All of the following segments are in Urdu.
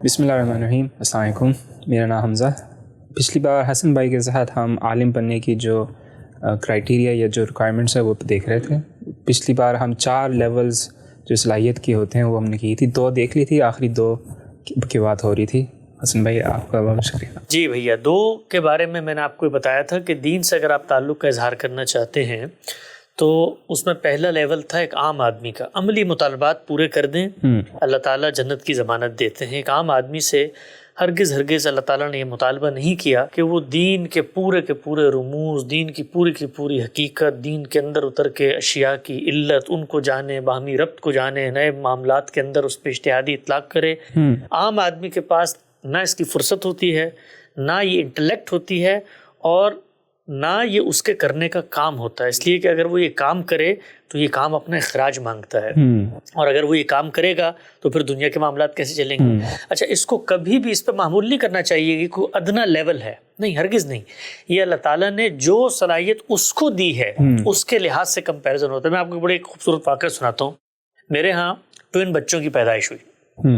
بسم اللہ الرحمن الرحیم. السلام علیکم. میرا نام حمزہ. پچھلی بار حسن بھائی کے ساتھ ہم عالم بننے کی جو کرائٹیریا یا جو ریکوائرمنٹس ہے وہ دیکھ رہے تھے. پچھلی بار ہم 4 لیولز جو صلاحیت کی ہوتے ہیں وہ ہم نے کی تھی. 2 دیکھ لی تھی, آخری 2 کی بات ہو رہی تھی. حسن بھائی آپ کا بہت شکریہ. جی بھیا, 2 کے بارے میں نے آپ کو بتایا تھا کہ دین سے اگر آپ تعلق کا اظہار کرنا چاہتے ہیں تو اس میں پہلا لیول تھا ایک عام آدمی کا. عملی مطالبات پورے کر دیں, اللہ تعالیٰ جنت کی ضمانت دیتے ہیں. ایک عام آدمی سے ہرگز اللہ تعالیٰ نے یہ مطالبہ نہیں کیا کہ وہ دین کے پورے رموز, دین کی پوری حقیقت, دین کے اندر اتر کے اشیاء کی علت ان کو جانے, باہمی ربط کو جانے, نئے معاملات کے اندر اس پہ اجتہادی اطلاق کرے. عام آدمی کے پاس نہ اس کی فرصت ہوتی ہے, نہ یہ انٹلیکٹ ہوتی ہے, اور نہ یہ اس کے کرنے کا کام ہوتا ہے. اس لیے کہ اگر وہ یہ کام کرے تو یہ کام اپنا اخراج مانگتا ہے, اور اگر وہ یہ کام کرے گا تو پھر دنیا کے معاملات کیسے چلیں گے. اچھا, اس کو کبھی بھی اس پہ معمول نہیں کرنا چاہیے کہ کوئی ادنا لیول ہے, نہیں, ہرگز نہیں. یہ اللہ تعالیٰ نے جو صلاحیت اس کو دی ہے اس کے لحاظ سے کمپیریزن ہوتا ہے. میں آپ کو بڑے خوبصورت واقعہ سناتا ہوں. میرے ہاں ٹوئن بچوں کی پیدائش ہوئی.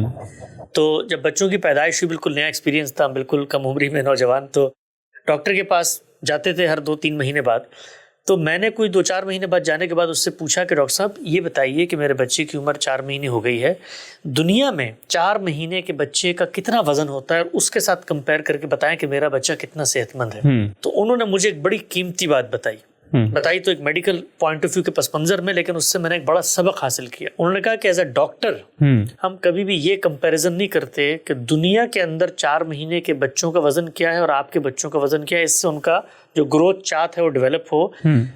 تو جب بچوں کی پیدائش ہوئی, بالکل نیا ایکسپیرینس تھا, بالکل کم عمری میں نوجوان, تو ڈاکٹر کے پاس جاتے تھے ہر 2-3 مہینے بعد. تو میں نے کوئی 2-4 مہینے بعد جانے کے بعد اس سے پوچھا کہ ڈاکٹر صاحب یہ بتائیے کہ میرے بچے کی عمر 4 مہینے ہو گئی ہے, دنیا میں 4 مہینے کے بچے کا کتنا وزن ہوتا ہے, اور اس کے ساتھ کمپیئر کر کے بتائیں کہ میرا بچہ کتنا صحت مند ہے. تو انہوں نے مجھے ایک بڑی قیمتی بات بتائی تو ایک میڈیکل پوائنٹ آف ویو کے پس منظر میں, لیکن اس سے میں نے ایک بڑا سبق حاصل کیا. انہوں نے کہا کہ ایز اے ڈاکٹر ہم کبھی بھی یہ کمپیریزن نہیں کرتے کہ دنیا کے اندر 4 مہینے کے بچوں کا وزن کیا ہے اور آپ کے بچوں کا وزن کیا ہے, اس سے ان کا جو گروتھ چارٹ ہے وہ ڈیولپ ہو,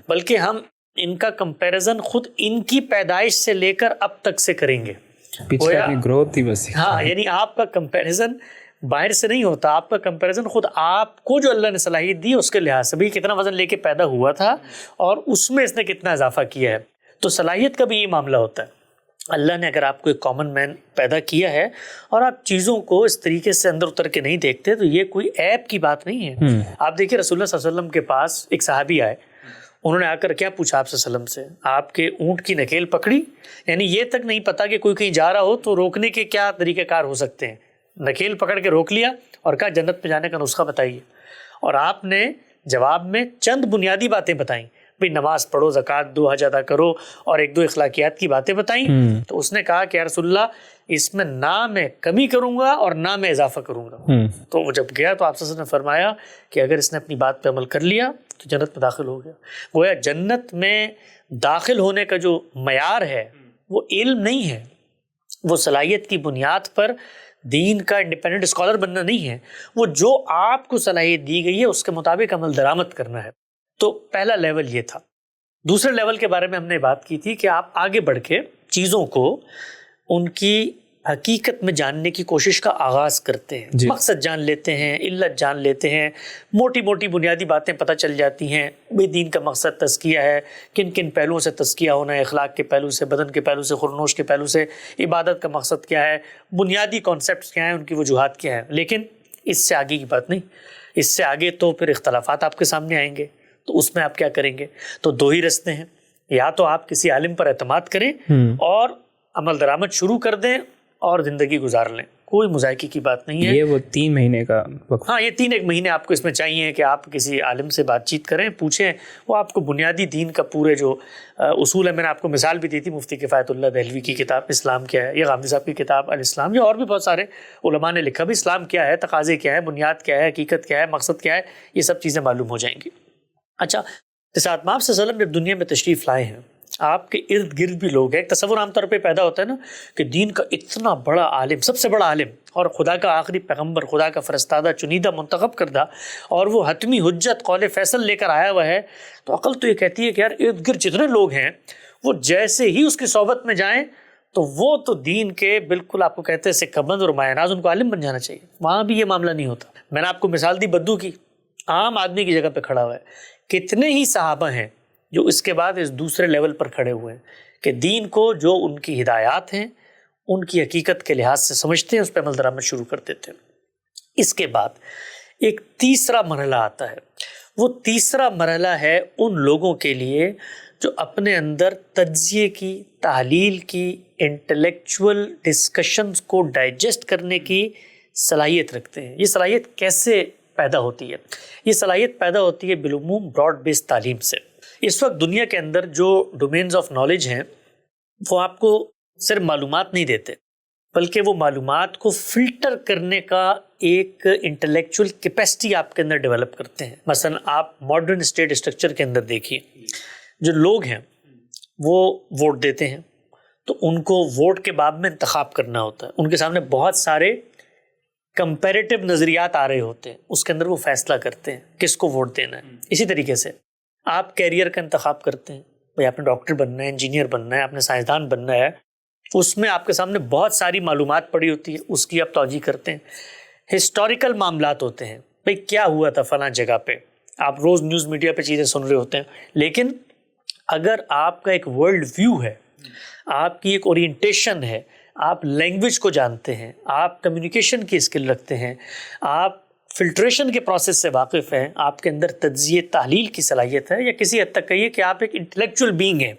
بلکہ ہم ان کا کمپیریزن خود ان کی پیدائش سے لے کر اب تک سے کریں گے. گروتھ ہی بس. ہاں, یعنی آپ کا کمپیریزن باہر سے نہیں ہوتا, آپ کا کمپیریزن خود آپ کو جو اللہ نے صلاحیت دی اس کے لحاظ سے بھی کتنا وزن لے کے پیدا ہوا تھا اور اس میں اس نے کتنا اضافہ کیا ہے. تو صلاحیت کا بھی یہ معاملہ ہوتا ہے. اللہ نے اگر آپ کو ایک کامن مین پیدا کیا ہے اور آپ چیزوں کو اس طریقے سے اندر اتر کے نہیں دیکھتے تو یہ کوئی عیب کی بات نہیں ہے. آپ دیکھیے رسول اللہ صلی اللہ علیہ وسلم کے پاس ایک صحابی آئے, انہوں نے آ کر کیا پوچھا آپ صلی اللہ علیہ وسلم سے, آپ کے اونٹ کی نکیل پکڑی, یعنی یہ تک نہیں پتا کہ کوئی کہیں جا رہا ہو تو روکنے کے کیا طریقہ کار ہو سکتے ہیں. نکیل پکڑ کے روک لیا اور کہا جنت میں جانے کا نسخہ بتائیے, اور آپ نے جواب میں چند بنیادی باتیں بتائیں, بھئی نماز پڑھو, زکوٰۃ دو, حج ادا کرو, اور 1-2 اخلاقیات کی باتیں بتائیں. تو اس نے کہا کہ یا رسول اللہ اس میں نہ میں کمی کروں گا اور نہ میں اضافہ کروں گا. تو وہ جب گیا تو آپ صلی اللہ علیہ وسلم نے فرمایا کہ اگر اس نے اپنی بات پہ عمل کر لیا تو جنت میں داخل ہو گیا. گویا جنت میں داخل ہونے کا جو معیار ہے وہ علم نہیں ہے, وہ صلاحیت کی بنیاد پر دین کا انڈیپینڈنٹ اسکالر بننا نہیں ہے, وہ جو آپ کو صلاحیت دی گئی ہے اس کے مطابق عمل درآمد کرنا ہے. تو پہلا لیول یہ تھا. دوسرے لیول کے بارے میں ہم نے بات کی تھی کہ آپ آگے بڑھ کے چیزوں کو ان کی حقیقت میں جاننے کی کوشش کا آغاز کرتے ہیں. مقصد جان لیتے ہیں, علت جان لیتے ہیں, موٹی موٹی بنیادی باتیں پتہ چل جاتی ہیں. بھئی دین کا مقصد تزکیہ ہے, کن کن پہلوؤں سے تزکیہ ہونا ہے, اخلاق کے پہلو سے, بدن کے پہلو سے, خورنوش کے پہلو سے, عبادت کا مقصد کیا ہے, بنیادی کانسیپٹس کیا ہیں, ان کی وجوہات کیا ہیں. لیکن اس سے آگے کی بات نہیں. اس سے آگے تو پھر اختلافات آپ کے سامنے آئیں گے, تو اس میں آپ کیا کریں گے. تو 2 ہی رستے ہیں, یا تو آپ کسی عالم پر اعتماد کریں اور عمل درآمد شروع کر دیں اور زندگی گزار لیں, کوئی مذائقے کی بات نہیں ہے. یہ وہ 3 مہینے کا وقت. ہاں, یہ 3 مہینے آپ کو اس میں چاہیے کہ آپ کسی عالم سے بات چیت کریں, پوچھیں, وہ آپ کو بنیادی دین کا پورے جو اصول ہے, میں نے آپ کو مثال بھی دی تھی مفتی کفایت اللہ دہلوی کی کتاب اسلام کیا ہے, یا غامدی صاحب کی کتاب الاسلام, یا اور بھی بہت سارے علماء نے لکھا بھی اسلام کیا ہے, تقاضے کیا ہے, بنیاد کیا ہے, حقیقت کیا ہے, مقصد کیا ہے, یہ سب چیزیں معلوم ہو جائیں گی. اچھا, ساتھ میں آپ صلی اللہ علیہ وسلم جب دنیا میں تشریف لائے ہیں, آپ کے ارد گرد بھی لوگ ہیں. ایک تصور عام طور پہ پیدا ہوتا ہے نا کہ دین کا اتنا بڑا عالم, سب سے بڑا عالم, اور خدا کا آخری پیغمبر, خدا کا فرستادہ, چنیدہ, منتخب کردہ, اور وہ حتمی حجت قول فیصل لے کر آیا ہوا ہے, تو عقل تو یہ کہتی ہے کہ یار ارد گرد جتنے لوگ ہیں وہ جیسے ہی اس کی صحبت میں جائیں تو وہ تو دین کے بالکل آپ کو کہتے ہیں سکہ بند اور مایہ ناز, ان کو عالم بن جانا چاہیے. وہاں بھی یہ معاملہ نہیں ہوتا. میں نے آپ کو مثال دی بدو کی, عام آدمی کی جگہ پہ کھڑا ہوا ہے. کتنے ہی صحابہ ہیں جو اس کے بعد اس دوسرے لیول پر کھڑے ہوئے ہیں کہ دین کو جو ان کی ہدایات ہیں ان کی حقیقت کے لحاظ سے سمجھتے ہیں, اس پہ عمل درآمد شروع کر دیتے ہیں. اس کے بعد ایک تیسرا مرحلہ آتا ہے. وہ تیسرا مرحلہ ہے ان لوگوں کے لیے جو اپنے اندر تجزیے کی, تحلیل کی, انٹلیکچول ڈسکشنز کو ڈائجسٹ کرنے کی صلاحیت رکھتے ہیں. یہ صلاحیت کیسے پیدا ہوتی ہے؟ یہ صلاحیت پیدا ہوتی ہے بالعموم براڈ بیس تعلیم سے. اس وقت دنیا کے اندر جو ڈومینز آف نالج ہیں وہ آپ کو صرف معلومات نہیں دیتے، بلکہ وہ معلومات کو فلٹر کرنے کا ایک انٹلیکچوئل کیپیسٹی آپ کے اندر ڈیولپ کرتے ہیں. مثلا آپ ماڈرن اسٹیٹ اسٹرکچر کے اندر دیکھیے، جو لوگ ہیں وہ ووٹ دیتے ہیں تو ان کو ووٹ کے باب میں انتخاب کرنا ہوتا ہے. ان کے سامنے بہت سارے کمپیریٹیو نظریات آ رہے ہوتے ہیں، اس کے اندر وہ فیصلہ کرتے ہیں کس کو ووٹ دینا ہے. اسی طریقے سے آپ کیریئر کا انتخاب کرتے ہیں، بھائی آپ نے ڈاکٹر بننا ہے، انجینئر بننا ہے، آپ نے سائنسدان بننا ہے. اس میں آپ کے سامنے بہت ساری معلومات پڑی ہوتی ہے، اس کی آپ توجہ کرتے ہیں. ہسٹوریکل معاملات ہوتے ہیں، بھئی کیا ہوا تھا فلاں جگہ پہ، آپ روز نیوز میڈیا پہ چیزیں سن رہے ہوتے ہیں. لیکن اگر آپ کا ایک ورلڈ ویو ہے، آپ کی ایک اورینٹیشن ہے، آپ لینگویج کو جانتے ہیں، آپ کمیونیکیشن کی اسکل رکھتے ہیں، آپ فلٹریشن کے پروسیس سے واقف ہیں، آپ کے اندر تجزیہ تحلیل کی صلاحیت ہے، یا کسی حد تک کہیے کہ آپ ایک انٹلیکچوئل بینگ ہیں،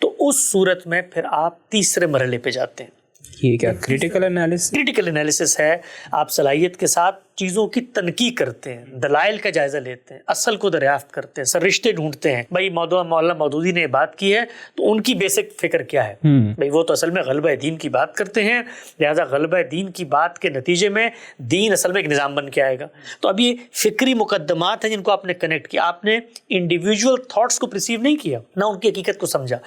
تو اس صورت میں پھر آپ تیسرے مرحلے پہ جاتے ہیں. یہ کیا کریٹیکل انالیسس؟ کریٹیکل انالیسس ہے. آپ صلاحیت کے ساتھ چیزوں کی تنقیح کرتے ہیں، دلائل کا جائزہ لیتے ہیں، اصل کو دریافت کرتے ہیں، سررشتے ڈھونڈتے ہیں. بھائی مولانا مودودی نے بات کی ہے تو ان کی بیسک فکر کیا ہے؟ بھائی وہ تو اصل میں غلبہ دین کی بات کرتے ہیں، لہذا غلبہ دین کی بات کے نتیجے میں دین اصل میں ایک نظام بن کے آئے گا. تو اب یہ فکری مقدمات ہیں جن کو آپ نے کنیکٹ کیا. آپ نے انڈیویجول تھاٹس کو پرسیو نہیں کیا، نہ ان کی حقیقت کو سمجھا،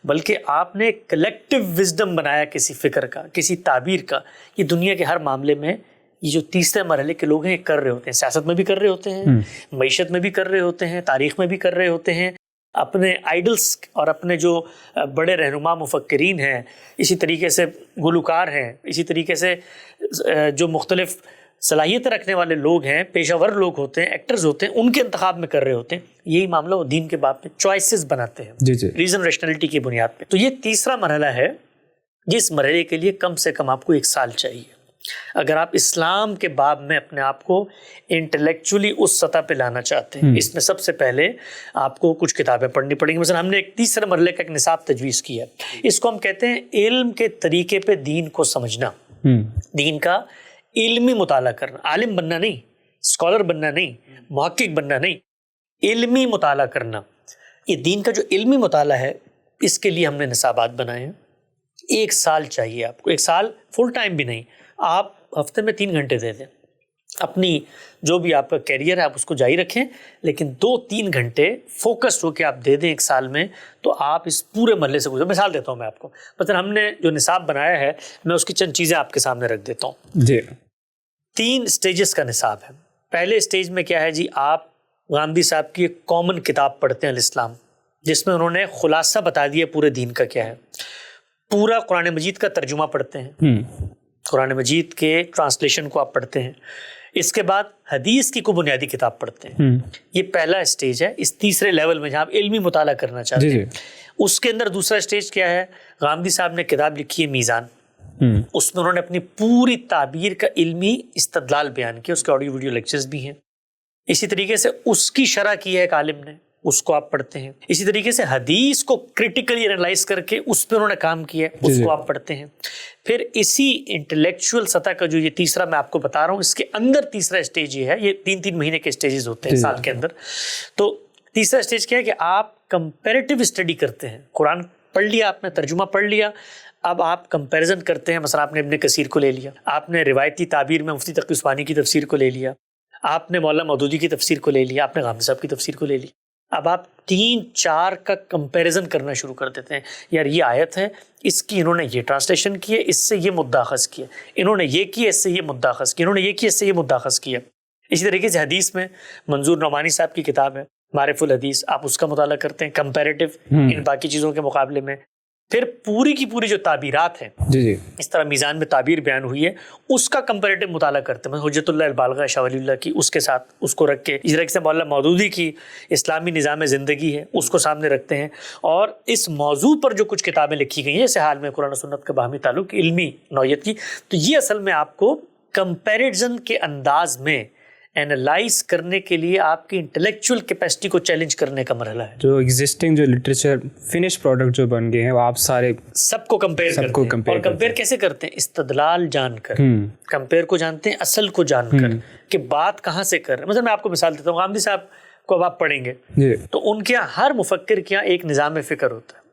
بلکہ آپ نے کلیکٹیو وزڈم بنایا کسی فکر کا، کسی تعبیر کا. یہ دنیا کے ہر معاملے میں یہ جو تیسرے مرحلے کے لوگ ہیں یہ کر رہے ہوتے ہیں. سیاست میں بھی کر رہے ہوتے ہیں، معیشت میں بھی کر رہے ہوتے ہیں، تاریخ میں بھی کر رہے ہوتے ہیں. اپنے آئیڈلس اور اپنے جو بڑے رہنما مفکرین ہیں، اسی طریقے سے گلوکار ہیں، اسی طریقے سے جو مختلف صلاحیتیں رکھنے والے لوگ ہیں، پیشہ ور لوگ ہوتے ہیں، ایکٹرز ہوتے ہیں، ان کے انتخاب میں کر رہے ہوتے ہیں. یہی معاملہ وہ دین کے باب میں چوائسز بناتے ہیں ریزن ریشنلٹی کی بنیاد پہ. تو یہ تیسرا مرحلہ ہے جس مرحلے کے لیے کم سے کم آپ کو 1 سال چاہیے اگر آپ اسلام کے باب میں اپنے آپ کو انٹلیکچولی اس سطح پہ لانا چاہتے ہیں. اس میں سب سے پہلے آپ کو کچھ کتابیں پڑھنی پڑیں گی. مثلا ہم نے ایک تیسرے مرحلے کا ایک نصاب تجویز کیا ہے، اس کو ہم کہتے ہیں علم کے طریقے پہ دین کو سمجھنا. دین کا علمی مطالعہ کرنا، عالم بننا نہیں، اسکالر بننا نہیں، محقق بننا نہیں، علمی مطالعہ کرنا. یہ دین کا جو علمی مطالعہ ہے اس کے لیے ہم نے نصابات بنائے ہیں. 1 سال چاہیے آپ کو. 1 سال فل ٹائم بھی نہیں، آپ ہفتے میں 3 گھنٹے دے دیں. اپنی جو بھی آپ کا کیریئر ہے آپ اس کو جاری رکھیں، لیکن 2-3 گھنٹے فوکسڈ ہو کے آپ دے دیں 1 سال میں، تو آپ اس پورے مرحلے سے گزر. مثال دیتا ہوں میں آپ کو. مثلا ہم نے جو نصاب بنایا ہے، میں اس کی چند چیزیں آپ کے سامنے رکھ دیتا ہوں. جی 3 سٹیجز کا نصاب ہے. پہلے سٹیج میں کیا ہے جی، آپ غامدی صاحب کی ایک کامن کتاب پڑھتے ہیں الاسلام، جس میں انہوں نے خلاصہ بتا دیا پورے دین کا کیا ہے. پورا قرآن مجید کا ترجمہ پڑھتے ہیں، قرآن مجید کے ٹرانسلیشن کو آپ پڑھتے ہیں. اس کے بعد حدیث کی کوئی بنیادی کتاب پڑھتے ہیں. یہ پہلا سٹیج ہے اس تیسرے لیول میں جہاں آپ علمی مطالعہ کرنا چاہتے ہیں. اس کے اندر دوسرا سٹیج کیا ہے، غامدی صاحب نے کتاب لکھی ہے میزان. اس میں انہوں نے اپنی پوری تعبیر کا علمی استدلال بیان کیا. اس کے آڈیو ویڈیو لیکچرز بھی ہیں. اسی طریقے سے اس کی شرح کی ہے ایک عالم نے، اس کو آپ پڑھتے ہیں. اسی طریقے سے حدیث کو کرٹیکلی انالائز کر کے اس پہ انہوں نے کام کیا ہے، اس کو آپ پڑھتے ہیں. پھر اسی انٹلیکچوئل سطح کا جو یہ تیسرا میں آپ کو بتا رہا ہوں، اس کے اندر تیسرا سٹیج یہ ہے، یہ 3 مہینے کے سٹیجز ہوتے ہیں سال کے اندر. تو تیسرا سٹیج کیا ہے کہ آپ کمپیریٹیو اسٹڈی کرتے ہیں. قرآن پڑھ لیا آپ نے، ترجمہ پڑھ لیا، اب آپ کمپیریزن کرتے ہیں. مثلا آپ نے ابن کثیر کو لے لیا، آپ نے روایتی تعبیر میں مفتی تقی عثمانی کی تفسیر کو لے لیا، آپ نے مولانا مودودی کی تفسیر کو لے لیا، آپ نے غامدی صاحب کی تفسیر کو لے لی. اب آپ 3-4 کا کمپیریزن کرنا شروع کر دیتے ہیں. یار یہ آیت ہے، اس کی انہوں نے یہ ٹرانسلیشن کی ہے، اس سے یہ مدعا اخذ کیا، انہوں نے یہ کیا، اس سے یہ مدعا اخذ کیا، انہوں نے یہ کیا، اس سے یہ مدعا اخذ کیا. اسی طریقے سے حدیث میں منظور نعمانی صاحب کی کتاب ہے معرف الحدیث، آپ اس کا مطالعہ کرتے ہیں کمپیریٹیو ان باقی چیزوں کے مقابلے میں. پھر پوری کی پوری جو تعبیرات ہیں، اس طرح میزان میں تعبیر بیان ہوئی ہے، اس کا کمپیریٹیو مطالعہ کرتے ہیں. حجت اللہ البالغہ شاہ ولی اللہ کی، اس کے ساتھ اس کو رکھ کے، اس طریقے سے مولانا مودودی کی اسلامی نظام زندگی ہے، اس کو سامنے رکھتے ہیں. اور اس موضوع پر جو کچھ کتابیں لکھی گئی ہیں، جیسے حال میں قرآن و سنت کا باہمی تعلق علمی نوعیت کی، تو یہ اصل میں آپ کو کمپیریزن کے انداز میں اینالائز کرنے کے لیے آپ کی انٹلیکچوئل کیپیسٹی کو چیلنج کرنے کا مرحلہ ہے. جو ایگزسٹنگ جو لٹریچر فنش پروڈکٹ جو بن گئے ہیں وہ آپ سارے سب کو کمپیئر کرتے ہیں. اور کمپیئر کیسے کرتے ہیں؟ استدلال جان کر. کمپیئر کو جانتے ہیں اصل کو جان کر کہ بات کہاں سے کر رہے ہیں. مثلا میں آپ کو مثال دیتا ہوں، غامدی صاحب کو اب آپ پڑھیں گے تو ان کے یہاں ہر مفکر کے یہاں ایک نظام فکر ہوتا ہے،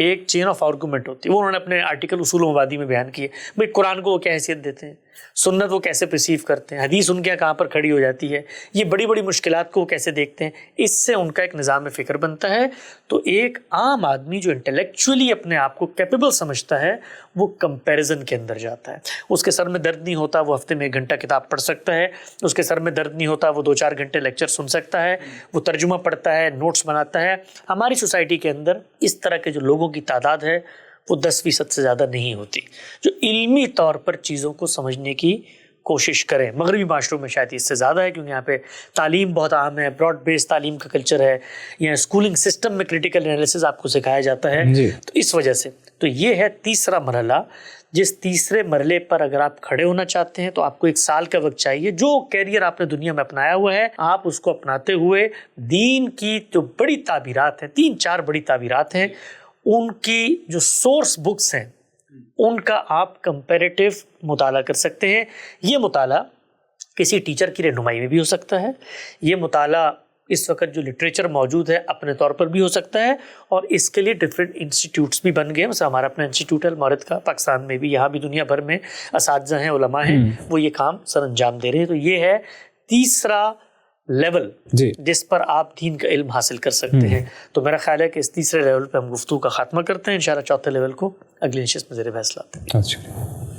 ایک چین آف آرگومنٹ ہوتی ہے. وہ انہوں نے اپنے آرٹیکل اصول و مبادی میں بیان کیے. بھائی قرآن کو وہ کیا حیثیت دیتے ہیں، سنت وہ کیسے پرسیو کرتے ہیں، حدیث ان کے یہاں کہاں پر کھڑی ہو جاتی ہے، یہ بڑی بڑی مشکلات کو وہ کیسے دیکھتے ہیں. اس سے ان کا ایک نظام فکر بنتا ہے. تو ایک عام آدمی جو انٹلیکچولی اپنے آپ کو کیپیبل سمجھتا ہے وہ کمپیریزن کے اندر جاتا ہے. اس کے سر میں درد نہیں ہوتا، وہ ہفتے میں 1 گھنٹہ کتاب پڑھ سکتا ہے. اس کے سر میں درد نہیں ہوتا، وہ 2-4 گھنٹے لیکچر سن سکتا ہے، وہ ترجمہ پڑھتا ہے، نوٹس بناتا ہے. ہماری سوسائٹی کے اندر اس طرح کے جو لوگوں کی تعداد ہے وہ 10% سے زیادہ نہیں ہوتی جو علمی طور پر چیزوں کو سمجھنے کی کوشش کریں. مغربی معاشروں میں شاید اس سے زیادہ ہے کیونکہ یہاں پہ تعلیم بہت عام ہے، براڈ بیس تعلیم کا کلچر ہے، یا اسکولنگ سسٹم میں کریٹیکل انالیسس آپ کو سکھایا جاتا ہے. تو اس وجہ سے تو یہ ہے تیسرا مرحلہ. جس تیسرے مرحلے پر اگر آپ کھڑے ہونا چاہتے ہیں تو آپ کو 1 سال کا وقت چاہیے. جو کیریئر آپ نے دنیا میں اپنایا ہوا ہے آپ اس کو اپناتے ہوئے دین کی جو بڑی تعبیرات ہیں، 3-4 بڑی تعبیرات ہیں، ان کی جو سورس بکس ہیں ان کا آپ کمپیریٹیو مطالعہ کر سکتے ہیں. یہ مطالعہ کسی ٹیچر کی رہنمائی میں بھی ہو سکتا ہے. یہ مطالعہ اس وقت جو لٹریچر موجود ہے اپنے طور پر بھی ہو سکتا ہے، اور اس کے لیے ڈفرینٹ انسٹیٹیوٹس بھی بن گئے. مثلا ہمارا اپنا انسٹیٹیوٹ ہے المورد کا، پاکستان میں بھی، یہاں بھی دنیا بھر میں اساتذہ ہیں، علماء ہیں، وہ یہ کام سر انجام دے رہے ہیں. تو یہ ہے تیسرا لیول جس پر آپ دین کا علم حاصل کر سکتے ہیں. تو میرا خیال ہے کہ اس تیسرے لیول پہ ہم گفتگو کا خاتمہ کرتے ہیں. انشاءاللہ 4تھے لیول کو اگلی نشست میں زیر بحث لاتے ہیں.